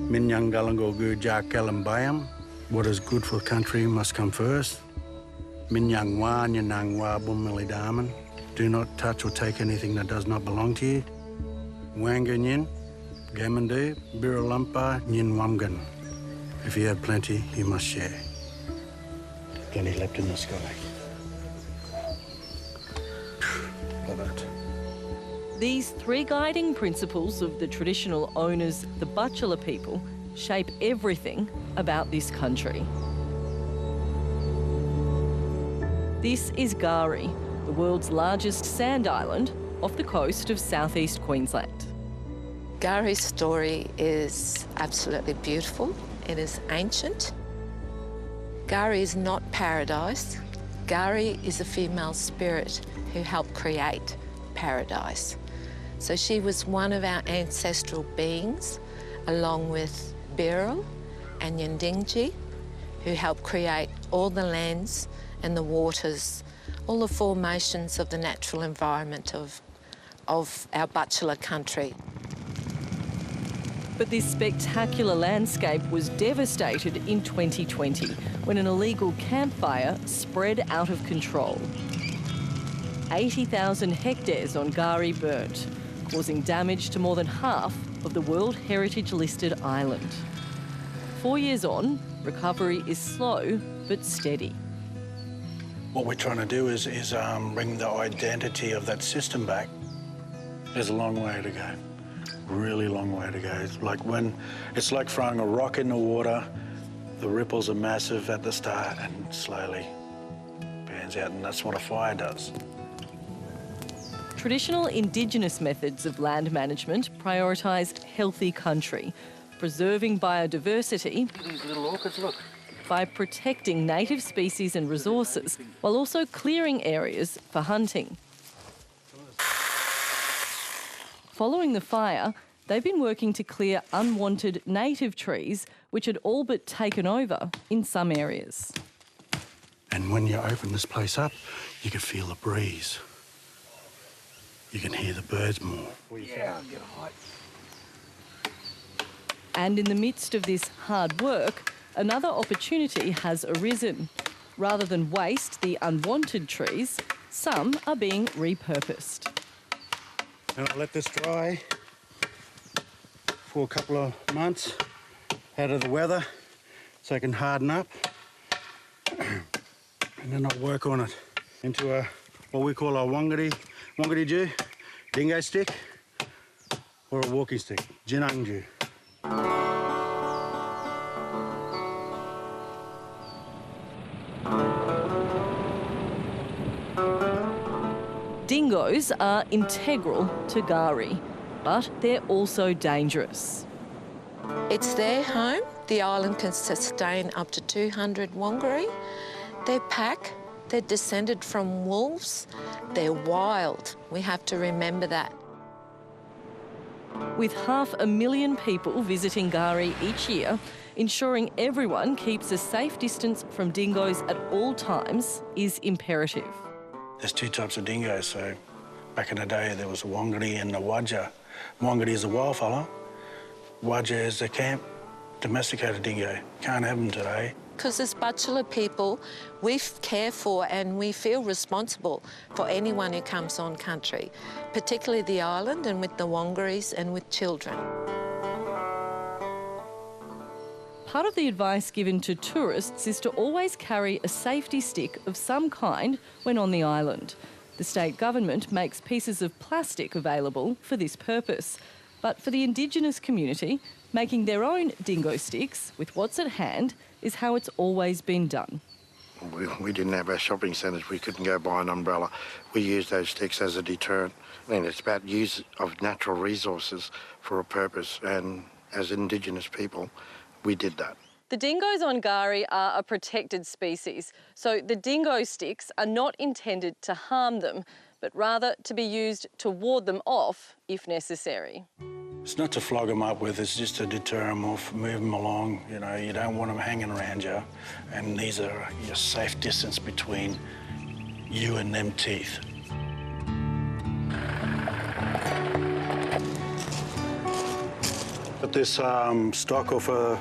Minyang galangogu jakalam bayam. What is good for the country must come first. Minyang wa nyanang wa bumilidaman. Do not touch or take anything that does not belong to you. Wanganyin, gamandu, biralampa, nyin wamgan. If you have plenty, you must share. Plenty left in the sky. Love it. These three guiding principles of the traditional owners, the Butchulla people, shape everything about this country. This is Gari, the world's largest sand island off the coast of southeast Queensland. Gari's story is absolutely beautiful. It is ancient. Gari is not paradise. Gari is a female spirit who helped create paradise. So she was one of our ancestral beings, along with Birrell and Yandingji, who helped create all the lands and the waters, all the formations of the natural environment of our Butchulla country. But this spectacular landscape was devastated in 2020 when an illegal campfire spread out of control. 80,000 hectares on Gari burnt, causing damage to more than half of the World Heritage listed island. 4 years on, recovery is slow but steady. What we're trying to do is bring the identity of that system back. There's a long way to go. Really long way to go. It's like throwing a rock in the water. The ripples are massive at the start and slowly pans out, and that's what a fire does. Traditional Indigenous methods of land management prioritised healthy country, preserving biodiversity. These little orchids, look. By protecting native species and resources, while also clearing areas for hunting. Following the fire, they've been working to clear unwanted native trees, which had all but taken over in some areas. And when you open this place up, you can feel the breeze. You can hear the birds more. And in the midst of this hard work, another opportunity has arisen. Rather than waste the unwanted trees, some are being repurposed. And I'll let this dry for a couple of months out of the weather so it can harden up. And then I'll work on it into what we call a wangari dingo stick, or a walking stick, jinangju. Dingoes are integral to Gari, but they're also dangerous. It's their home. The island can sustain up to 200 wangari. They pack. They're descended from wolves. They're wild. We have to remember that. With 500,000 people visiting Gari each year, ensuring everyone keeps a safe distance from dingoes at all times is imperative. There's two types of dingoes. So back in the day, there was a wangari and a wadja. Wangari is a wildfella. Wadja is a camp domesticated dingo. Can't have them today. Because as Butchulla people, we care for and we feel responsible for anyone who comes on country, particularly the island and with the wangaris and with children. Part of the advice given to tourists is to always carry a safety stick of some kind when on the island. The state government makes pieces of plastic available for this purpose. But for the Indigenous community, making their own dingo sticks with what's at hand is how it's always been done. We didn't have our shopping centres. We couldn't go buy an umbrella. We used those sticks as a deterrent. I mean, it's about use of natural resources for a purpose, and as Indigenous people, we did that. The dingoes on Gari are a protected species, so the dingo sticks are not intended to harm them, but rather to be used to ward them off if necessary. It's not to flog them up with, it's just to deter them off, move them along. You know, you don't want them hanging around you, and these are your safe distance between you and them teeth. Got this stock of our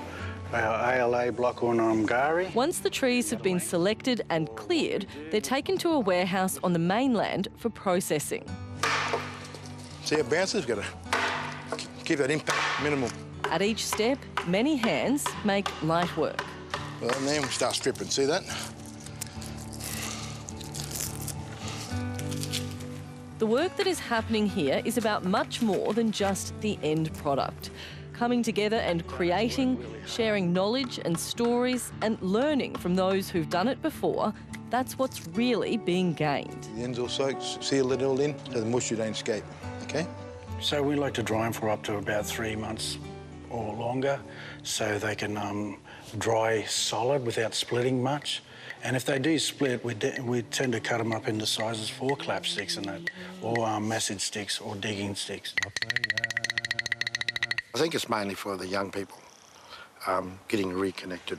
ALA block on Gari. Once the trees have been selected and cleared, they're taken to a warehouse on the mainland for processing. See how it bounces? We've got to keep that impact minimal. At each step, many hands make light work. Well, and then we start stripping, see that? The work that is happening here is about much more than just the end product. Coming together and creating, sharing knowledge and stories and learning from those who've done it before, that's what's really being gained. The end's all soaked, seal it all in so the moisture don't escape, OK? So we like to dry them for up to about 3 months or longer so they can dry solid without splitting much. And if they do split, we tend to cut them up into sizes for clap sticks and that, or message sticks or digging sticks. I think it's mainly for the young people, getting reconnected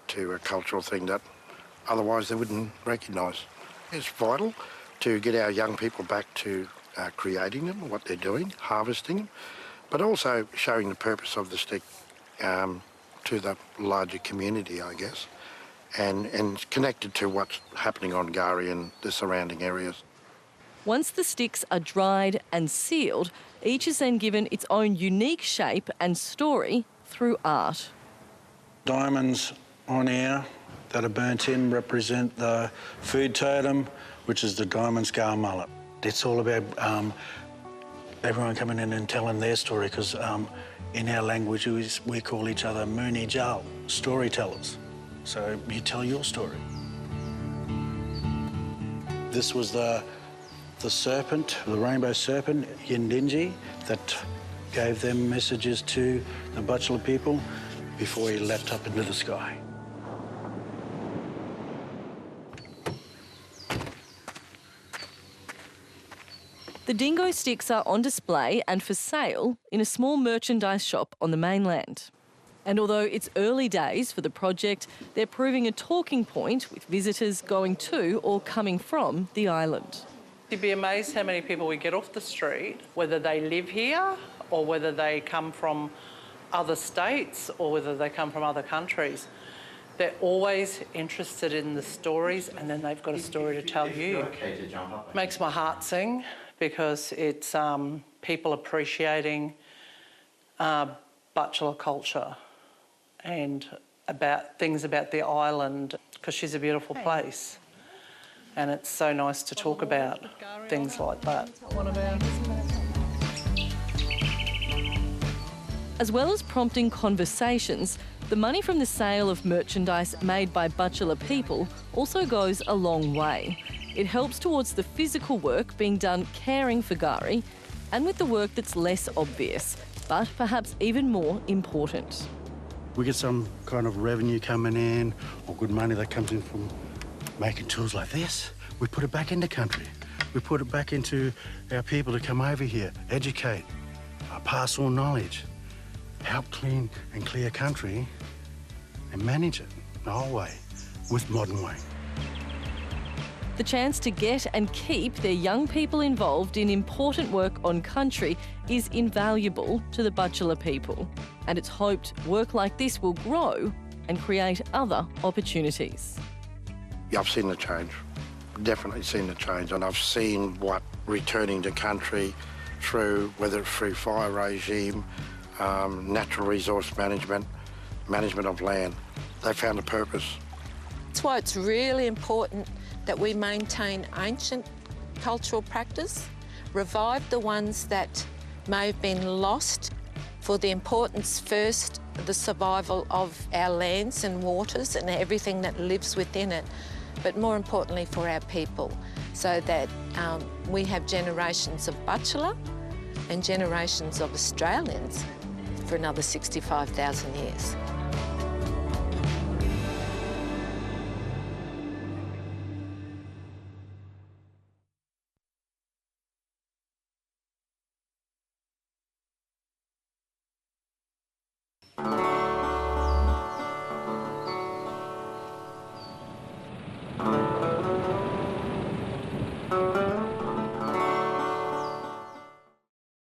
to a cultural thing that otherwise they wouldn't recognise. It's vital to get our young people back to creating them, what they're doing, harvesting them, but also showing the purpose of the stick to the larger community, I guess, and connected to what's happening on Gari and the surrounding areas. Once the sticks are dried and sealed, each is then given its own unique shape and story through art. Diamonds on air that are burnt in represent the food totem, which is the diamond scar mullet. It's all about everyone coming in and telling their story, because in our language we call each other Mooney Jal, storytellers. So you tell your story. This was the serpent, the rainbow serpent, Yindinji, that gave them messages to the Butchulla people before he leapt up into the sky. The dingo sticks are on display and for sale in a small merchandise shop on the mainland. And although it's early days for the project, they're proving a talking point with visitors going to or coming from the island. You'd be amazed how many people we get off the street, whether they live here or whether they come from other states or whether they come from other countries. They're always interested in the stories, and then they've got a story to tell you. Makes my heart sing, because it's people appreciating Butchulla culture and about things about the island, because she's a beautiful place. And it's so nice to talk about things like that. As well as prompting conversations, the money from the sale of merchandise made by Butchulla people also goes a long way. It helps towards the physical work being done caring for Gari, and with the work that's less obvious, but perhaps even more important. We get some kind of revenue coming in, or good money that comes in from making tools like this. We put it back into country. We put it back into our people to come over here, educate, pass on knowledge, help clean and clear country, and manage it the whole way with modern way. The chance to get and keep their young people involved in important work on country is invaluable to the Butchulla people, and it's hoped work like this will grow and create other opportunities. Yeah, I've seen the change, definitely seen the change, and I've seen what returning to country through, whether it's through fire regime, natural resource management, management of land, they found a purpose. That's why it's really important that we maintain ancient cultural practice, revive the ones that may have been lost, for the importance first, the survival of our lands and waters and everything that lives within it, but more importantly for our people, so that we have generations of Butchulla and generations of Australians for another 65,000 years.